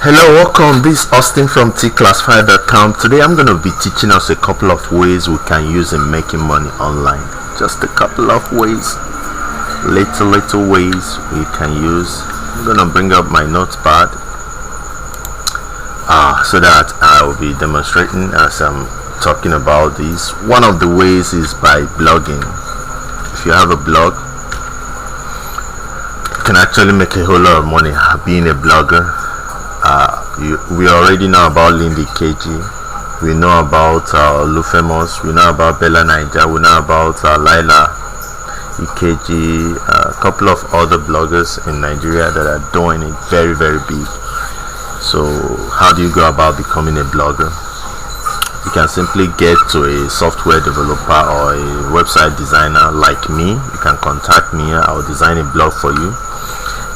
Hello, welcome. This is Austin from Tclassified.com. Today I'm going to be teaching us a couple of ways we can use in making money online. Just a couple of ways, little ways we can use. I'm going to bring up my notepad so that I will be demonstrating as I'm talking about this. One of the ways is by blogging. If you have a blog, you can actually make a whole lot of money being a blogger. We already know about Lindy KG, we know about Lufemos, we know about Bella Niger, we know about Laila EKG, a couple of other bloggers in Nigeria that are doing it very big. So how do you go about becoming a blogger? You can simply get to a software developer or a website designer like me. You can contact me. I will design a blog for you.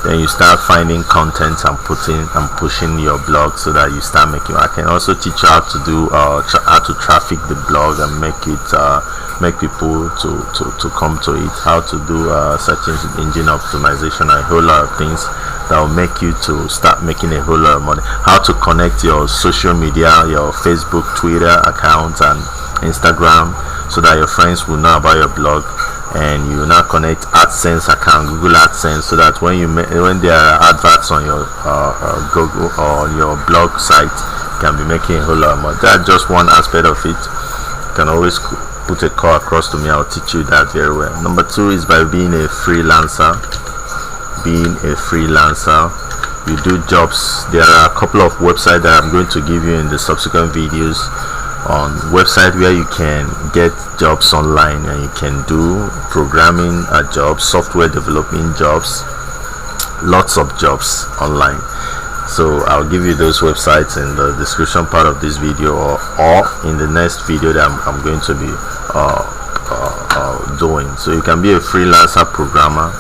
Then you start finding content and pushing your blog so that you start making. I can also teach you how to do how to traffic the blog and make people to come to it. How to do search engine optimization, a whole lot of things that will make you to start making a whole lot of money. How to connect your social media, your Facebook, Twitter account, and Instagram, so that your friends will know about your blog. And you will now connect AdSense account, Google AdSense, so that when there are adverts on your Google or your blog site, you can be making a whole lot of money. That's just one aspect of it. You can always put a call across to me. I'll teach you that very well. Number two is by being a freelancer. Being a freelancer, you do jobs. There are a couple of websites that I'm going to give you in the subsequent videos on website where you can get jobs online, and you can do programming jobs, software development jobs, lots of jobs online. So I'll give you those websites in the description part of this video, or in the next video that I'm going to be doing. So you can be a freelancer programmer,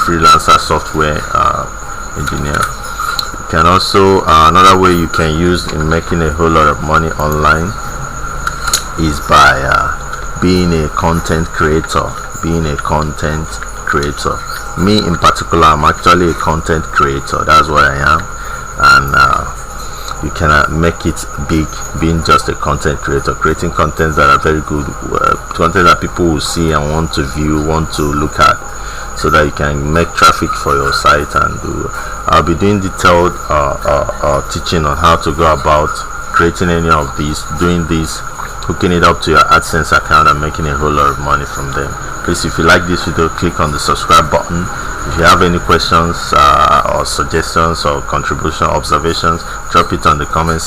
freelancer software engineer. You can also another way you can use in making a whole lot of money online is by being a content creator. Me in particular, I'm actually a content creator. That's what I am. And you can make it big being just a content creator, creating content that are very good, content that people will see and want to view, want to look at, so that you can make traffic for your site. And I'll be doing detailed teaching on how to go about creating any of these, doing this, hooking it up to your AdSense account and making a whole lot of money from them. Please, if you like this video, click on the subscribe button. If you have any questions or suggestions or contribution observations, drop it on the comment section.